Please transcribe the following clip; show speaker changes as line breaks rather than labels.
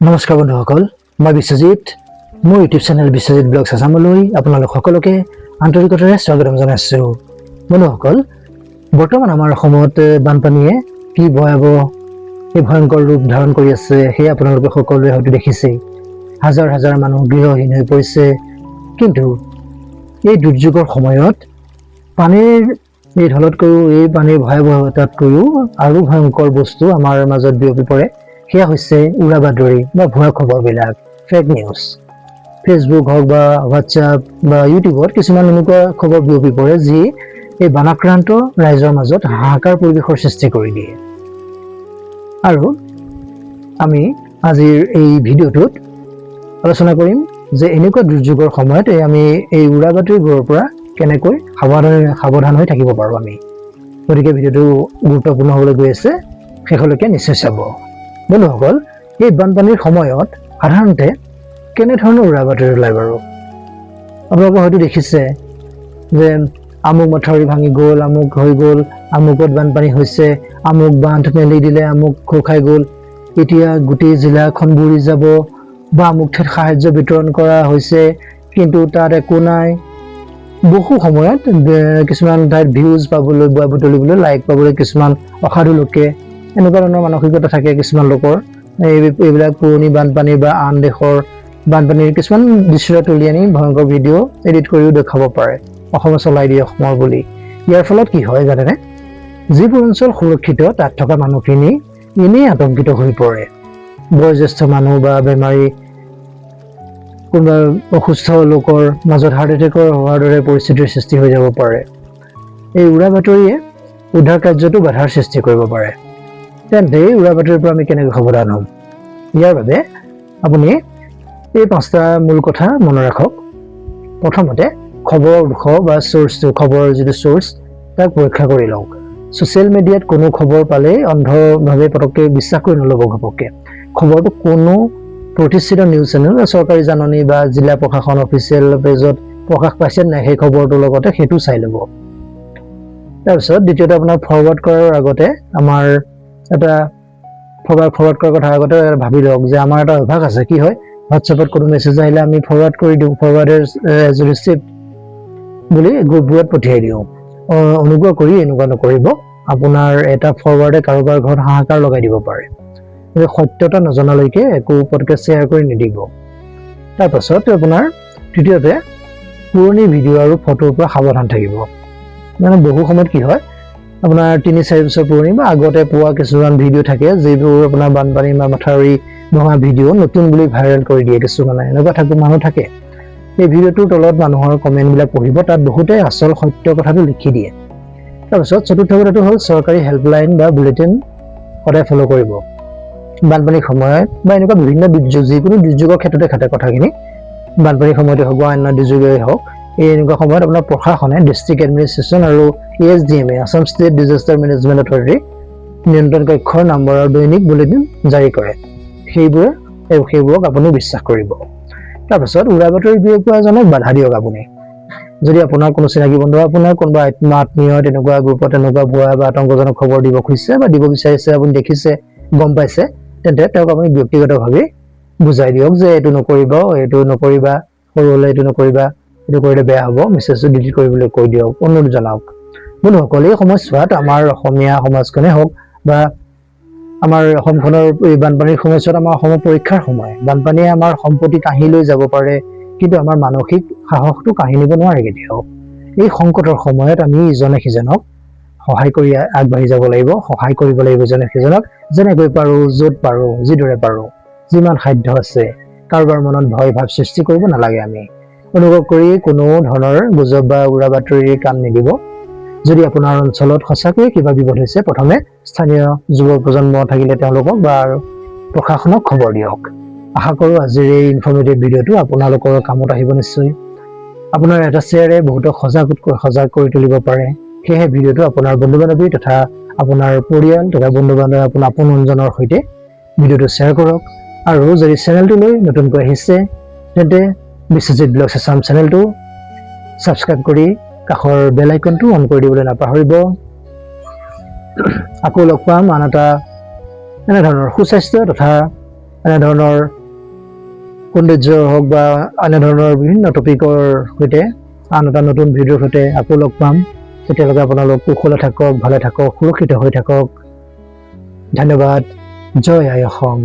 নমস্কাৰ বন্ধুসকল, মই বিশ্বজিৎ। মোৰ ইউটিউব চেনেল বিশ্বজিৎ ব্লগছ আছামলৈ আপোনালোক সকলোকে আন্তৰিকতাৰে স্বাগতম জনাইছোঁ। বন্ধুসকল, বৰ্তমান আমাৰ অসমত বানপানীয়ে কি ভয়াৱহ এই ভয়ংকৰ ৰূপ ধাৰণ কৰি আছে সেয়া আপোনালোকে সকলোৱে হয়তো দেখিছেই। হাজাৰ হাজাৰ মানুহ গৃহহীন হৈ পৰিছে। কিন্তু এই দুৰ্যোগৰ সময়ত পানীৰ এই ঢলতকৈও এই পানীৰ ভয়াৱহতাতকৈও আৰু ভয়ংকৰ বস্তু আমাৰ মাজত বিয়পি পৰে। সেয়া হৈছে উৰা বাতৰি বা ভুৱা খবৰবিলাক, ফেক নিউজ। ফেচবুক হওক বা হোৱাটছআপ বা ইউটিউবত কিছুমান এনেকুৱা খবৰ বিয়পি পৰে যি এই বানাক্ৰান্ত ৰাইজৰ মাজত হাহাকাৰ পৰিৱেশৰ সৃষ্টি কৰি দিয়ে। আৰু আমি আজিৰ এই ভিডিঅ'টোত আলোচনা কৰিম যে এনেকুৱা দুৰ্যোগৰ সময়ত আমি এই উৰা বাতৰিবোৰৰ পৰা কেনেকৈ সাৱধান হৈ থাকিব পাৰোঁ আমি। গতিকে ভিডিঅ'টো গুৰুত্বপূৰ্ণ হ'বলৈ গৈ আছে, শেষলৈকে নিশ্চয় চাব। বন্ধুসকল, এই বানপানীৰ সময়ত সাধাৰণতে কেনেধৰণৰ উৰা বাতৰি ওলায় বাৰু? আপোনালোকে হয়তো দেখিছে যে আমুক মথাউৰি ভাঙি গ'ল, আমুক হৈ গ'ল, আমুকত বানপানী হৈছে, আমুক বান্ধ মেলি দিলে, আমুক খো খাই গ'ল, এতিয়া গোটেই জিলাখন বুৰি যাব, বা আমুক ঠাইত সাহায্য বিতৰণ কৰা হৈছে কিন্তু তাত একো নাই। বহু সময়ত কিছুমান ঠাইত ভিউজ পাবলৈ বা বুটলিবলৈ, লাইক পাবলৈ কিছুমান অসাধু লোকে এনেকুৱা ধৰণৰ মানসিকতা থাকে কিছুমান লোকৰ। এইবিলাক পুৰণি বানপানী বা আন দেশৰ বানপানীৰ কিছুমান দৃশ্য তুলি আনি ভয়ংকৰ ভিডিঅ' এডিট কৰিও দেখাব পাৰে, অসমে চলাই দিয়ে অসমৰ বুলি। ইয়াৰ ফলত কি হয় জানেনে? যিবোৰ অঞ্চল সুৰক্ষিত তাত থকা মানুহখিনি এনেই আতংকিত হৈ পৰে। বয়োজ্যেষ্ঠ মানুহ বা বেমাৰী, কোনোবা অসুস্থ লোকৰ মাজত হাৰ্ট এটেকৰ হোৱাৰ দৰে পৰিস্থিতিৰ সৃষ্টি হৈ যাব পাৰে। এই উৰা বাতৰিয়ে উদ্ধাৰ কাৰ্যতো বাধাৰ সৃষ্টি কৰিব পাৰে। তেন্তে এই উৰা বাতৰিৰ পৰা আমি কেনেকৈ সাৱধান হ'ম? ইয়াৰ বাবে আপুনি এই 5টা মূল কথা মনত ৰাখক। প্ৰথমতে, খবৰৰ উৎস বা চ'ৰ্চটো, খবৰৰ যিটো চ'ৰ্চ তাক পৰীক্ষা কৰি লওক। ছ'চিয়েল মিডিয়াত কোনো খবৰ পালেই অন্ধভাৱে পটককৈ বিশ্বাস কৰি নল'ব ঘপককৈ। খবৰটো কোনো প্ৰতিষ্ঠিত নিউজ চেনেল বা চৰকাৰী জাননী বা জিলা প্ৰশাসন অফিচিয়েল পেজত প্ৰকাশ পাইছে নাই সেই খবৰটোৰ লগতে সেইটো চাই ল'ব। তাৰপিছত দ্বিতীয়তে, আপোনাৰ ফৰৱাৰ্ড কৰাৰ আগতে এটা ফৰৱাৰ্ড কৰাৰ কথা আগতে ভাবি লওক যে আমাৰ এটা অভ্যাস আছে। কি হয়, হোৱাটছএপত কোনো মেছেজ আহিলে আমি ফৰৱাৰ্ড কৰি দিওঁ, ফৰৱাৰ্ড এজ ৰিচিভড বুলি গ্ৰুপবোৰত পঠিয়াই দিওঁ। অনুগ্ৰহ কৰি এনেকুৱা নকৰিব। আপোনাৰ এটা ফৰৱাৰ্ডে কাৰোবাৰ ঘৰত হাহাকাৰ লগাই দিব পাৰে। সত্যতা নজনালৈকে একো পটককৈ শ্বেয়াৰ কৰি নিদিব। তাৰপাছত আপোনাৰ তৃতীয়তে, পুৰণি ভিডিঅ' আৰু ফটোৰ পৰা সাৱধান থাকিব। মানে বহু সময়ত কি হয়, আপোনাৰ 3-4 বছৰ পুৰণি বা আগতে পোৱা কিছুমান ভিডিঅ' থাকে যিবোৰ আপোনাৰ বানপানী বা মাথাউৰি ভঙা ভিডিঅ' নতুন বুলি ভাইৰেল কৰি দিয়ে কিছুমানে। এনেকুৱা মানুহ থাকে। এই ভিডিঅ'টোৰ তলত মানুহৰ কমেণ্টবিলাক পঢ়িব, তাত বহুতে আচল সত্য কথাটো লিখি দিয়ে। তাৰপিছত চতুৰ্থ কথাটো হ'ল, চৰকাৰী হেল্পলাইন বা বুলেটিন সদায় ফ'ল' কৰিব। বানপানীৰ সময়ত বা এনেকুৱা বিভিন্ন দুৰ্যোগ, যিকোনো দুৰ্যোগৰ ক্ষেত্ৰতে খাটে কথাখিনি, বানপানীৰ সময়তে হওক বা অন্য দুৰ্যোগেই হওক, এই এনেকুৱা সময়ত আপোনাৰ প্ৰশাসনে, ডিষ্ট্ৰিক্ট এডমিনিষ্ট্ৰেশ্যন আৰু ASDM Assam state disaster management authority নিয়ন্ত্ৰণ কক্ষৰ নম্বৰ আৰু দৈনিক বুলেটিন জাৰি কৰে। সেইবোৰক আপুনি বিশ্বাস কৰিব। তাৰপিছত উৰা বাতৰি বিয়পোৱা জনক বাধা দিয়ক আপুনি। যদি আপোনাৰ কোনো চিনাকি বন্ধু, আপোনাৰ কোনোবা আত্মীয় তেনেকুৱা গ্ৰুপত তেনেকুৱা ভুৱা বা আতংকজনক খবৰ দিব খুজিছে বা দিব বিচাৰিছে, আপুনি দেখিছে, গম পাইছে, তেন্তে তেওঁক আপুনি ব্যক্তিগতভাৱে বুজাই দিয়ক যে এইটো নকৰিবা, সৰু হ'লে এইটো নকৰিবা, এইটো কৰিলে বেয়া হ'ব, মেছেজটো ডিলিট কৰিবলৈ কৈ দিয়ক, অনুৰোধ জনাওক। বন্ধুসকল, এই সময়ছোৱাত আমাৰ অসমীয়া সমাজখনে হওক বা আমাৰ অসমখনৰ এই বানপানীৰ সময়ছোৱাত আমাৰ অসমৰ পৰীক্ষাৰ সময়। বানপানীয়ে আমাৰ সম্পত্তি কাঢ়ি লৈ যাব পাৰে, কিন্তু আমাৰ মানসিক সাহসটো কাঢ়ি নিব নোৱাৰে কেতিয়াও। এই সংকটৰ সময়ত আমি ইজনে সিজনক সহায় কৰি আগবাঢ়ি যাব লাগিব, সহায় কৰিব লাগিব ইজনে সিজনক, যেনেকৈ পাৰোঁ, য'ত পাৰোঁ, যিদৰে পাৰোঁ, যিমান সাধ্য আছে। কাৰোবাৰ মনত ভয় ভাৱ সৃষ্টি কৰিব নালাগে। আমি অনুগ্ৰহ কৰি কোনো ধৰণৰ গুজব বা উৰা বাতৰিৰ কাণ নিদিব। যদি আপোনাৰ অঞ্চলত সঁচাকৈয়ে কিবা বিপদ হৈছে, প্ৰথমে স্থানীয় যুৱ প্ৰজন্ম থাকিলে তেওঁলোকক বা প্ৰশাসনক খবৰ দিয়ক। আশা কৰোঁ আজিৰ এই ইনফৰ্মেটিভ ভিডিঅ'টো আপোনালোকৰ কামত আহিব নিশ্চয়। আপোনাৰ এটা শ্বেয়াৰে বহুতক সজাগ কৰি তুলিব পাৰে। সেয়েহে ভিডিঅ'টো আপোনাৰ বন্ধু বান্ধৱী তথা আপোনাৰ পৰিয়াল তথা বন্ধু বান্ধৱ, আপোনাৰ আপোনজনৰ সৈতে ভিডিঅ'টো শ্বেয়াৰ কৰক। আৰু যদি চেনেলটোলৈ নতুনকৈ আহিছে, তেন্তে বিশ্বজিৎ ব্লগছ আছাম চেনেলটো ছাবস্ক্ৰাইব কৰি কাষৰ বেল আইকনটো অন কৰি দিবলৈ নাপাহৰিব। আকৌ লগ পাম আন এটা এনেধৰণৰ সুস্বাস্থ্য তথা এনেধৰণৰ সৌন্দৰ্য হওক বা এনেধৰণৰ বিভিন্ন টপিকৰ সৈতে আন এটা নতুন ভিডিঅ'ৰ সৈতে আকৌ লগ পাম। তেতিয়ালৈকে আপোনালোক কুশলে থাকক, ভালে থাকক, সুৰক্ষিত হৈ থাকক। ধন্যবাদ। জয় আই অসম।